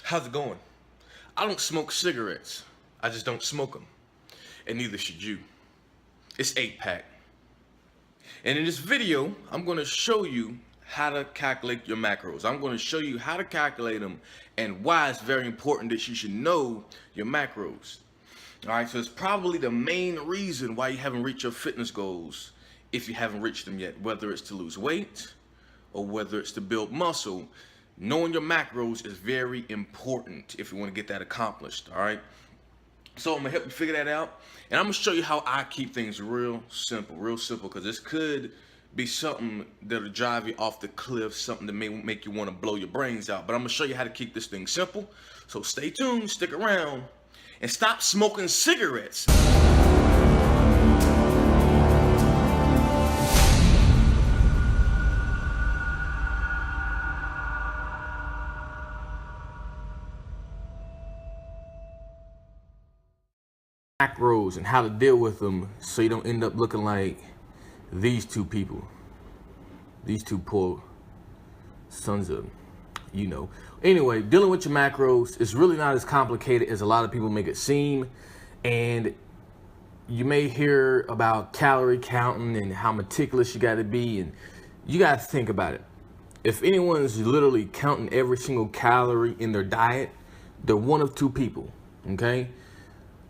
How's it going? I don't smoke cigarettes. I just don't smoke them. And neither should you. It's 8-pack. And in this video, I'm going to show you how to calculate your macros. I'm going to show you how to calculate them and why it's very important that you should know your macros. Alright, so it's probably the main reason why you haven't reached your fitness goals if you haven't reached them yet, whether it's to lose weight or whether it's to build muscle. Knowing your macros is very important if you want to get that accomplished. All right, so I'm gonna help you figure that out, and I'm gonna show you how I keep things real simple, because this could be something that'll drive you off the cliff, something that may make you want to blow your brains out. But I'm gonna show you how to keep this thing simple, so stay tuned, stick around, and stop smoking cigarettes. Macros and how to deal with them so you don't end up looking like these two people, these two poor sons of anyway. Dealing with your macros is really not as complicated as a lot of people make it seem. And you may hear about calorie counting and how meticulous you got to be, and you got to think about it. If anyone's literally counting every single calorie in their diet, they're one of two people. Okay,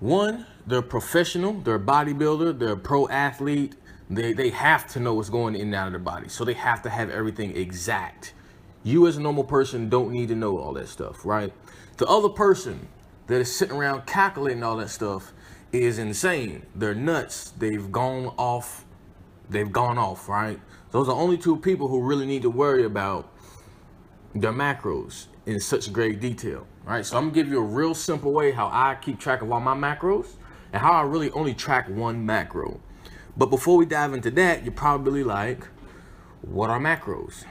one, they're a professional, they're a bodybuilder, they're a pro athlete. They have to know what's going in and out of their body. So they have to have everything exact. You as a normal person don't need to know all that stuff, right? The other person that is sitting around calculating all that stuff is insane. They're nuts. They've gone off, right? Those are only two people who really need to worry about their macros in such great detail. Right, so I'm gonna give you a real simple way how I keep track of all my macros and how I really only track one macro. But before we dive into that, you're probably like, what are macros?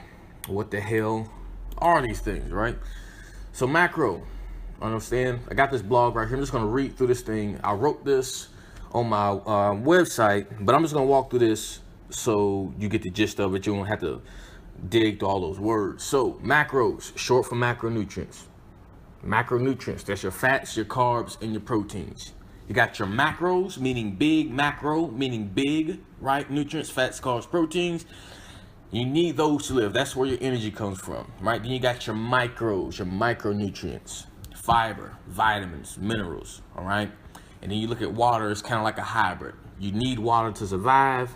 What the hell are these things, right? So macro, understand, I got this blog right here. I'm just gonna read through this thing. I wrote this on my website, but I'm just gonna walk through this so you get the gist of it. You don't have to dig through all those words. So macros, short for macronutrients. Macronutrients, that's your fats, your carbs, and your proteins. You got your macros, meaning big, macro, meaning big, right? Nutrients, fats, carbs, proteins. You need those to live. That's where your energy comes from, right? Then you got your micros, your micronutrients, fiber, vitamins, minerals, all right? And then you look at water, it's kind of like a hybrid. You need water to survive,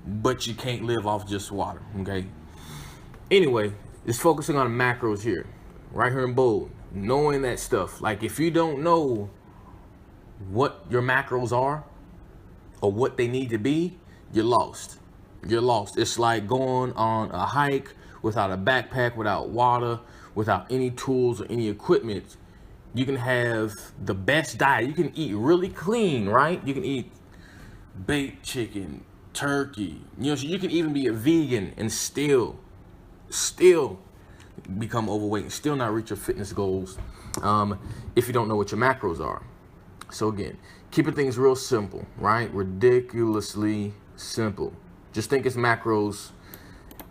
but you can't live off just water, okay? Anyway, it's focusing on the macros here, right here in bold. Knowing that stuff. Like, if you don't know what your macros are or what they need to be, you're lost. You're lost. It's like going on a hike without a backpack, without water, without any tools or any equipment. You can have the best diet. You can eat really clean, right? You can eat baked chicken, turkey. So you can even be a vegan and still become overweight and still not reach your fitness goals if you don't know what your macros are. So again, keeping things real simple, right? Ridiculously simple. Just think it's macros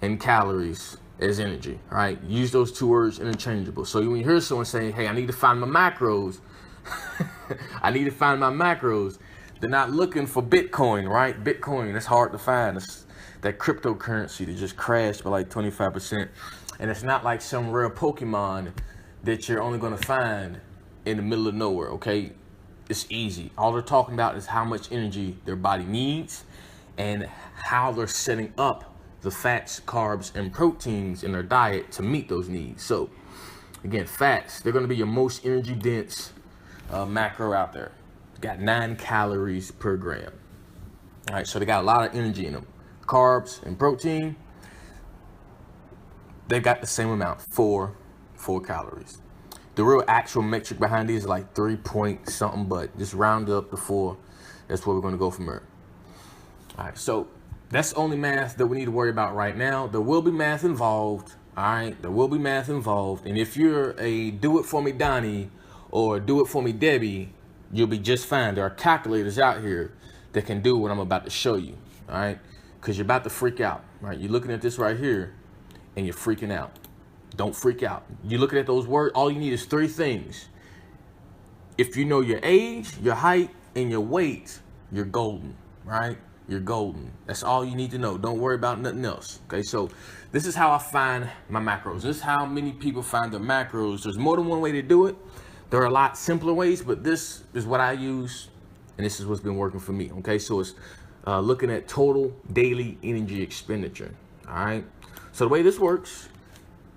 and calories as energy, right? Use those two words interchangeable. So when you hear someone saying, hey, I need to find my macros, they're not looking for Bitcoin, right? Bitcoin, that's hard to find. It's that cryptocurrency that just crashed by like 25%. And it's not like some rare Pokemon that you're only going to find in the middle of nowhere, okay? It's easy. All they're talking about is how much energy their body needs and how they're setting up the fats, carbs, and proteins in their diet to meet those needs. So, again, fats, they're going to be your most energy-dense macro out there. Got 9 calories per gram. All right, so they got a lot of energy in them. Carbs and protein, they've got the same amount, 4 calories. The real actual metric behind these is like 3 point something, but just round up to 4. That's where we're going to go from there. All right, so that's only math that we need to worry about right now. There will be math involved. All right, there will be math involved. And if you're a do it for me Donnie or do it for me Debbie, you'll be just fine. There are calculators out here that can do what I'm about to show you. All right, because you're about to freak out. Right, you're looking at this right here and you're freaking out. Don't freak out. You're looking at those words, all you need is 3 things. If you know your age, your height, and your weight, you're golden, right? You're golden. That's all you need to know. Don't worry about nothing else. Okay, so this is how I find my macros. This is how many people find their macros. There's more than one way to do it. There are a lot simpler ways, but this is what I use, and this is what's been working for me. Okay, so it's looking at total daily energy expenditure. All right, so the way this works,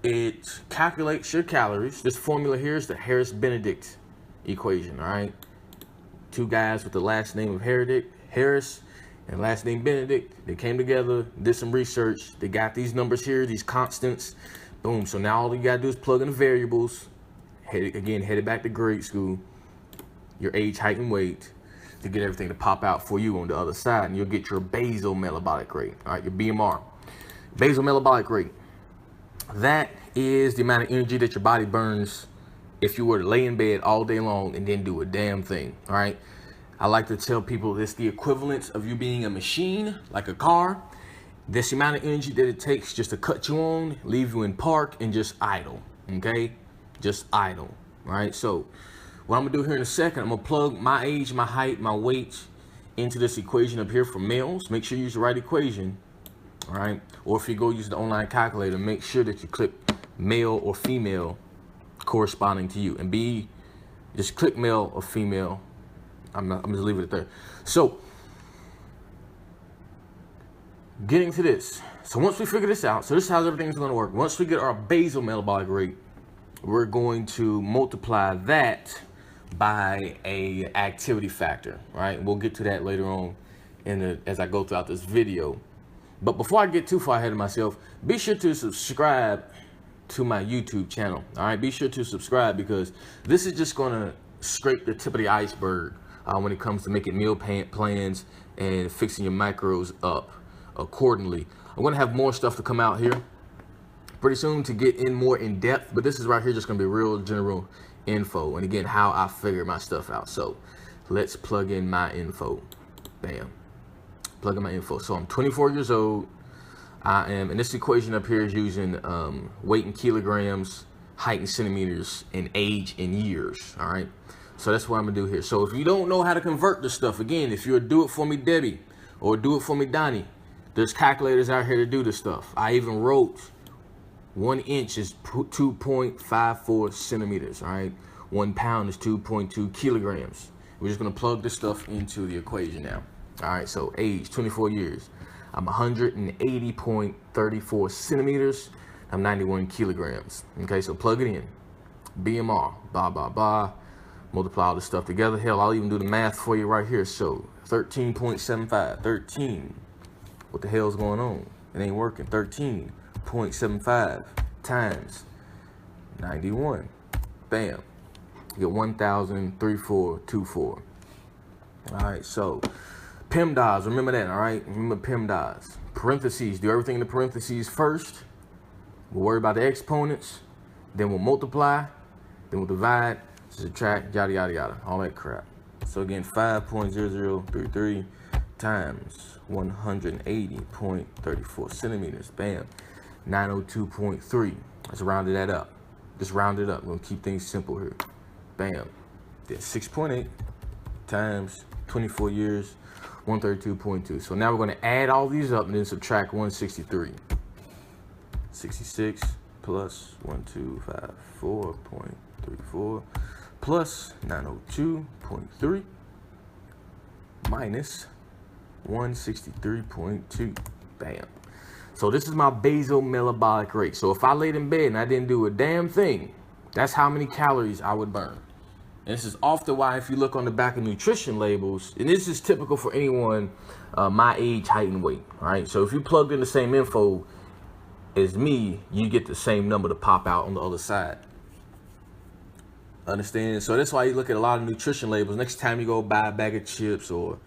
it calculates your calories. This formula here is the Harris-Benedict equation. All right, 2 guys with the last name of Harris and last name Benedict, they came together, did some research, they got these numbers here, these constants, boom. So now all you gotta do is plug in the variables, headed back to grade school, your age, height, and weight, to get everything to pop out for you on the other side, and you'll get your basal metabolic rate, all right, your BMR. Basal metabolic rate, that is the amount of energy that your body burns if you were to lay in bed all day long and then do a damn thing, all right? I like to tell people it's the equivalent of you being a machine, like a car. This amount of energy that it takes just to cut you on, leave you in park, and just idle, okay? Just idle, right? So what I'm gonna do here in a second, I'm gonna plug my age, my height, my weight into this equation up here for males. Make sure you use the right equation, all right? Or if you go use the online calculator, make sure that you click male or female corresponding to you, and just click male or female. I'm just leave it there. So getting to this, so once we figure this out, so this is how everything's going to work. Once we get our basal metabolic rate, we're going to multiply that by a activity factor, right? We'll get to that later on as I go throughout this video. But before I get too far ahead of myself, be sure to subscribe to my YouTube channel. All right, be sure to subscribe, because this is just going to scrape the tip of the iceberg when it comes to making meal plans and fixing your macros up accordingly. I'm going to have more stuff to come out here pretty soon to get in more in depth, but this is right here just going to be real general info, and again, how I figure my stuff out. So let's plug in my info. Bam, plug in my info. So I'm 24 years old. I am, and this equation up here is using weight in kilograms, height in centimeters, and age in years. All right, so that's what I'm gonna do here. So if you don't know how to convert this stuff, again, if you're a do it for me Debbie or do it for me Donnie, there's calculators out here to do this stuff. I even wrote 1 inch is 2.54 centimeters. All right, 1 pound is 2.2 kilograms. We're just gonna plug this stuff into the equation now. All right, so age, 24 years. I'm 180.34 centimeters. I'm 91 kilograms. Okay, so plug it in. BMR, multiply all this stuff together. Hell, I'll even do the math for you right here. So 13.75, 13. What the hell's going on? It ain't working. 13.75 times 91. Bam. You get 1,3424. All right, so PEMDAS, remember that, all right? Remember PEMDAS. Parentheses, do everything in the parentheses first. We'll worry about the exponents. Then we'll multiply. Then we'll divide, subtract, yada, yada, yada. All that crap. So again, 5.0033 times 180.34 centimeters. Bam. 902.3. Let's round that up. Just round it up. We're going to keep things simple here. Bam. Then 6.8 times 24 years. 132.2. So now we're going to add all these up and then subtract 163. 66 plus 1254.34 plus 902.3 minus 163.2. Bam. So this is my basal metabolic rate. So if I laid in bed and I didn't do a damn thing, that's how many calories I would burn. And this is often why, if you look on the back of nutrition labels, and this is typical for anyone my age, height, and weight, all right? So if you plugged in the same info as me, you get the same number to pop out on the other side. Understand? So that's why you look at a lot of nutrition labels. Next time you go buy a bag of chips or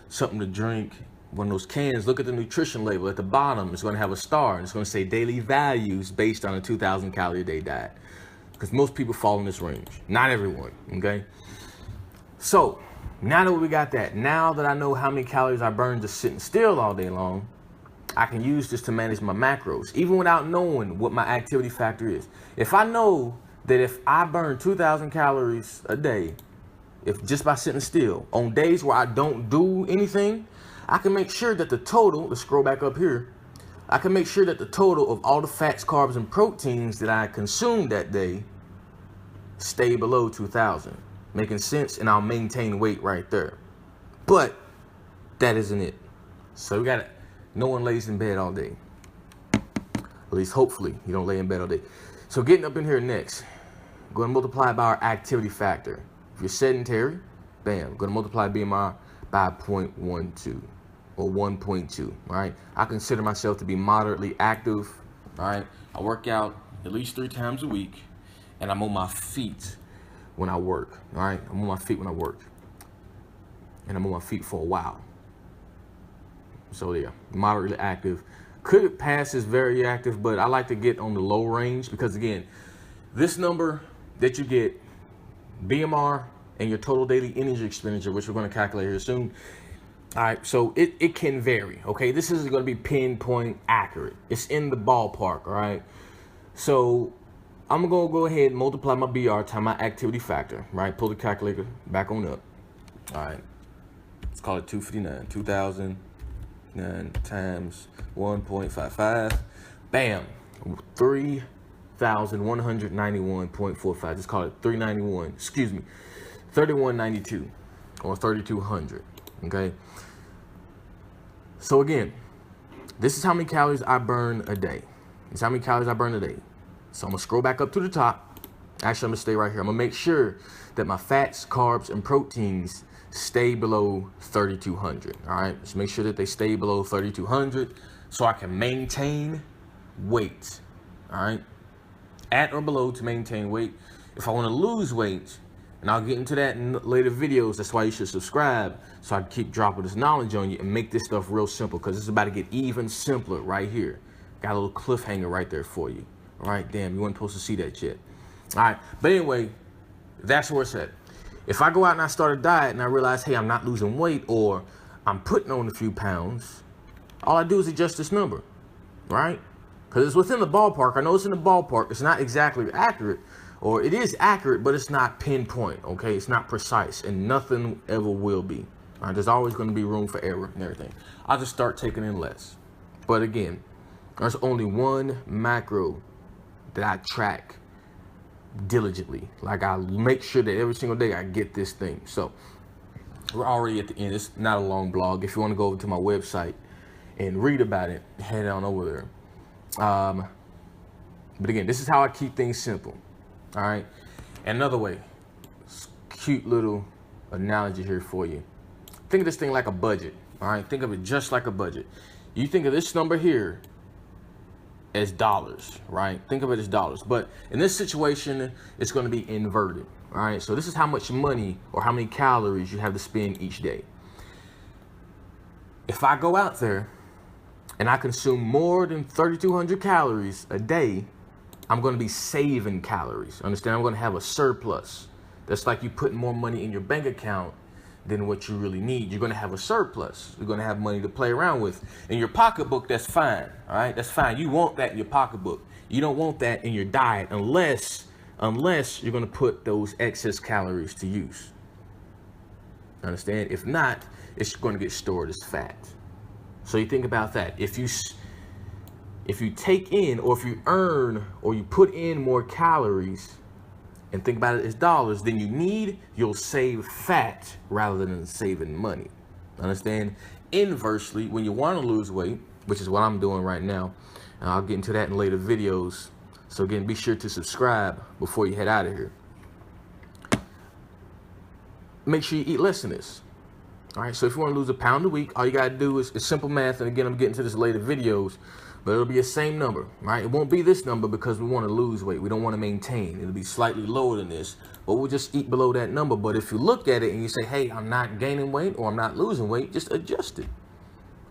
something to drink, one of those cans, look at the nutrition label. At the bottom, it's going to have a star, and it's going to say daily values based on a 2,000 calorie a day diet. Because most people fall in this range. Not everyone, okay? So, now that we got that, now that I know how many calories I burn just sitting still all day long, I can use this to manage my macros, even without knowing what my activity factor is. If I know that if I burn 2,000 calories a day, if just by sitting still, on days where I don't do anything, I can make sure that the total, let's scroll back up here, I can make sure that the total of all the fats, carbs, and proteins that I consume that day stay below 2,000. Making sense? And I'll maintain weight right there. But that isn't it. So we got it. No one lays in bed all day. At least hopefully you don't lay in bed all day. So getting up in here next, going to multiply by our activity factor. If you're sedentary, bam, going to multiply BMR by 0.12 or 1.2, all right? I consider myself to be moderately active, all right? I work out at least 3 times a week, and I'm on my feet when I work, all right? I'm on my feet when I work, and I'm on my feet for a while. So yeah, moderately active. Could pass as very active, but I like to get on the low range because again, this number that you get, BMR and your total daily energy expenditure, which we're going to calculate here soon. All right, so it can vary, okay? This isn't going to be pinpoint accurate. It's in the ballpark, all right? So I'm going to go ahead and multiply my BR times my activity factor, right? Pull the calculator back on up. All right, let's call it 259. 2,009 times 1.55. Bam, 3,191.45. Just call it 391, excuse me, 3,192 or 3,200, okay? So again, this is how many calories I burn a day. This is how many calories I burn a day. So I'm gonna scroll back up to the top. Actually, I'm gonna stay right here. I'm gonna make sure that my fats, carbs, and proteins stay below 3,200, all right? Just make sure that they stay below 3,200 so I can maintain weight, all right? At or below to maintain weight. If I wanna lose weight, and I'll get into that in later videos, that's why you should subscribe so I can keep dropping this knowledge on you and make this stuff real simple because it's about to get even simpler right here. Got a little cliffhanger right there for you. All right, damn, you weren't supposed to see that yet. All right, but anyway, that's where it's at. If I go out and I start a diet and I realize, hey, I'm not losing weight or I'm putting on a few pounds, all I do is adjust this number, right? Because it's within the ballpark. I know it's in the ballpark. It's not exactly accurate, or it is accurate, but it's not pinpoint, okay? It's not precise, and nothing ever will be. All right, there's always going to be room for error and everything. I'll just start taking in less. But again, there's only one macro that I track diligently. Like I make sure that every single day I get this thing. So we're already at the end. It's not a long blog. If you want to go over to my website and read about it, head on over there. But again, this is how I keep things simple. All right. And another way, cute little analogy here for you. Think of this thing like a budget. All right. Think of it just like a budget. You think of this number here as dollars, right? Think of it as dollars. But in this situation, it's going to be inverted. All right. So this is how much money or how many calories you have to spend each day. If I go out there and I consume more than 3,200 calories a day, I'm going to be saving calories. Understand? I'm going to have a surplus. That's like you putting more money in your bank account than what you really need. You're going to have a surplus. You're going to have money to play around with. In your pocketbook, that's fine. All right? That's fine. You want that in your pocketbook. You don't want that in your diet unless you're going to put those excess calories to use. Understand? If not, it's going to get stored as fat. So you think about that. If you take in, or if you earn, or you put in more calories and think about it as dollars than you need, you'll save fat rather than saving money. Understand? Inversely, when you want to lose weight, which is what I'm doing right now, and I'll get into that in later videos. So again, be sure to subscribe before you head out of here. Make sure you eat less than this. All right, so if you want to lose a pound a week, all you got to do is simple math. And again, I'm getting to this later videos, but it'll be the same number, right? It won't be this number because we want to lose weight. We don't want to maintain. It'll be slightly lower than this, but we'll just eat below that number. But if you look at it and you say, hey, I'm not gaining weight or I'm not losing weight, just adjust it.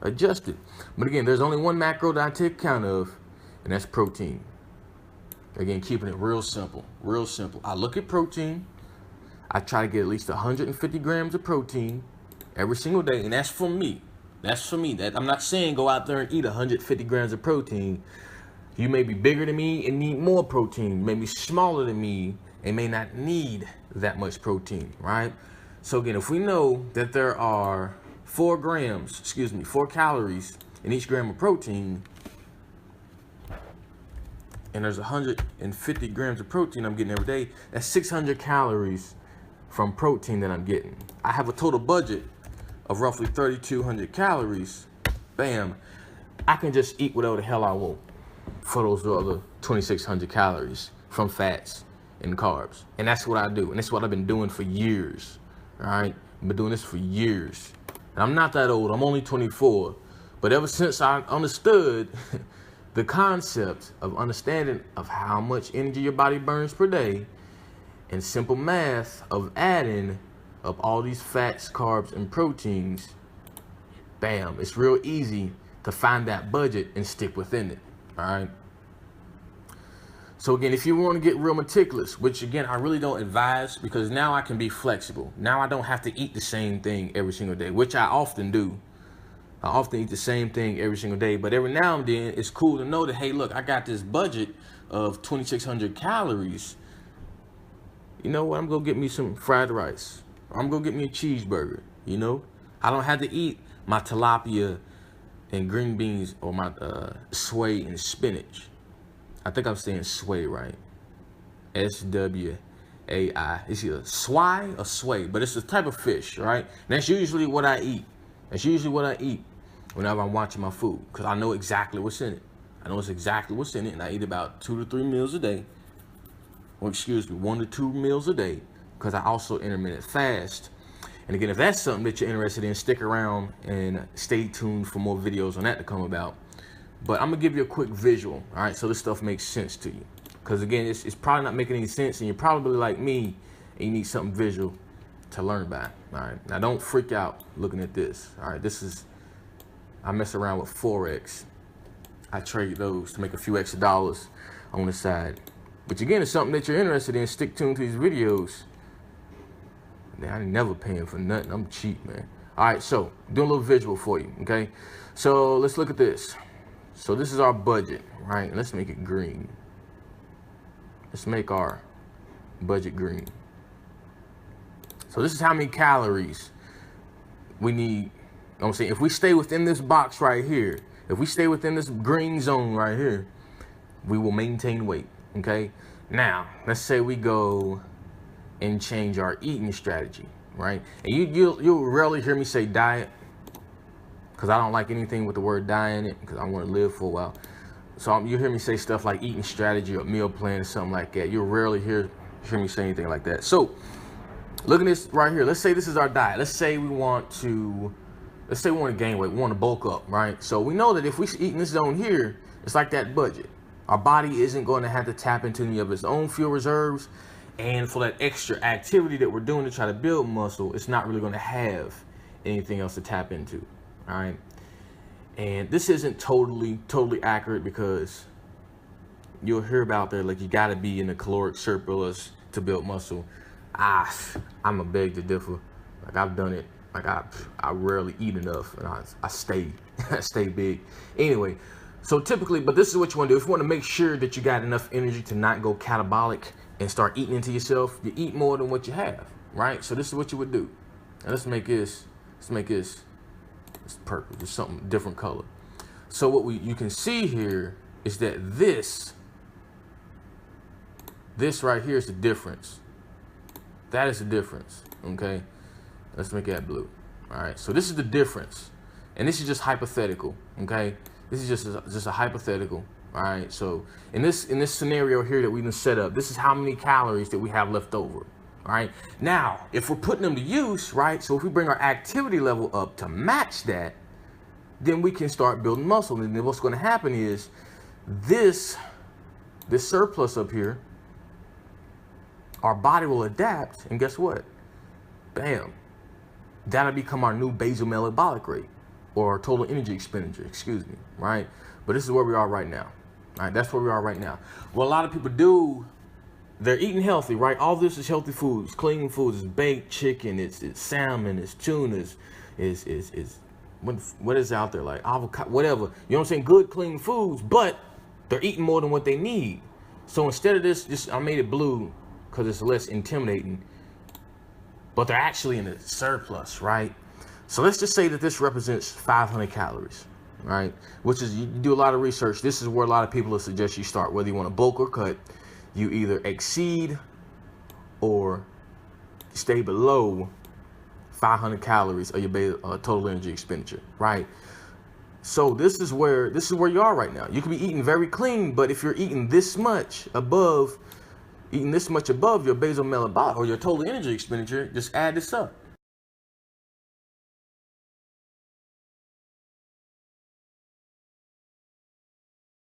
Adjust it. But again, there's only one macro that I take account of, and that's protein. Again, keeping it real simple, real simple. I look at protein. I try to get at least 150 grams of protein every single day, and that's for me. That's for me. That I'm not saying go out there and eat 150 grams of protein. You may be bigger than me and need more protein. You may be smaller than me and may not need that much protein, right? So again, if we know that there are 4 calories in each gram of protein, and there's 150 grams of protein I'm getting every day, that's 600 calories from protein that I'm getting. I have a total budget of roughly 3,200 calories. Bam, I can just eat whatever the hell I want for those other 2,600 calories from fats and carbs. And that's what I do. And that's what I've been doing for years. All right. I've been doing this for years. And I'm not that old. I'm only 24. But ever since I understood the concept of understanding of how much energy your body burns per day, and simple math of adding up all these fats, carbs, and proteins, bam, it's real easy to find that budget and stick within it. All right. So again, if you want to get real meticulous, which again, I really don't advise, because now I can be flexible. Now I don't have to eat the same thing every single day, which I often do. I often eat the same thing every single day, but every now and then it's cool to know that, hey, look, I got this budget of 2,600 calories. You know what? I'm going to get me some fried rice. I'm going to get me a cheeseburger. You know, I don't have to eat my tilapia and green beans or my sway and spinach. I think I'm saying sway right. S-W-A-I. It's either swai or sway, but it's a type of fish, right? And that's usually what I eat. That's usually what I eat whenever I'm watching my food, because I know exactly what's in it. I know it's exactly what's in it, and I eat about 2 to 3 meals a day. Or excuse me, 1 to 2 meals a day, because I also intermittent fast. And again, if that's something that you're interested in, stick around and stay tuned for more videos on that to come about. But I'm gonna give you a quick visual, all right, so this stuff makes sense to you. Because again, it's probably not making any sense, and you're probably like me, and you need something visual to learn by. All right, now don't freak out looking at this. All right, I mess around with Forex. I trade those to make a few extra dollars on the side. But again, it's something that you're interested in. Stick tuned to these videos. Man, I ain't never paying for nothing. I'm cheap, man. All right, so doing a little visual for you, okay? So let's look at this. So this is our budget, right? Let's make it green. Let's make our budget green. So this is how many calories we need. You know what I'm saying? If we stay within this box right here, if we stay within this green zone right here, we will maintain weight, okay? Now, let's say we go and change our eating strategy, right? And you'll rarely hear me say diet, because I don't like anything with the word diet in it, because I want to live for a while. So you hear me say stuff like eating strategy or meal plan or something like that. You'll rarely hear me say anything like that. So look at this right here. Let's say this is our diet. Let's say we want to gain weight. We want to bulk up, right? So we know that if we eat in this zone here, it's like that budget. Our body isn't going to have to tap into any of its own fuel reserves. And for that extra activity that we're doing to try to build muscle, it's not really going to have anything else to tap into, all right? And this isn't totally accurate, because you'll hear about there, like, you got to be in a caloric surplus to build muscle. I'm a beg to differ. Like, I've done it. Like, I rarely eat enough, and I stay big. Anyway, so typically, but this is what you want to do. If you want to make sure that you got enough energy to not go catabolic and start eating into yourself, you eat more than what you have, right? So this is what you would do. And let's make this purple, just something different color. So what you can see here is that this right here is the difference. That is the difference, okay? Let's make that blue. All right, so this is the difference. And this is just hypothetical, okay? This is just a hypothetical. All right, so in this scenario here that we done set up, this is how many calories that we have left over. All right, now if we're putting them to use, right, so if we bring our activity level up to match that, then we can start building muscle. And then what's going to happen is this surplus up here, our body will adapt, and guess what? Bam, that'll become our new basal metabolic rate, or total energy expenditure, excuse me, right? But this is where we are right now. All right, that's where we are right now. What a lot of people do, they're eating healthy, right? All this is healthy foods, clean foods, it's baked chicken, it's salmon, it's tuna, it's what is out there, like avocado, whatever. You know what I'm saying? Good, clean foods, but they're eating more than what they need. So instead of this, I made it blue because it's less intimidating, but they're actually in a surplus, right? So let's just say that this represents 500 calories, right? Which is, you do a lot of research. This is where a lot of people will suggest you start, whether you want to bulk or cut. You either exceed or stay below 500 calories of your total energy expenditure, right? So this is where you are right now. You can be eating very clean, but if you're eating this much above your basal metabolic or your total energy expenditure, just add this up.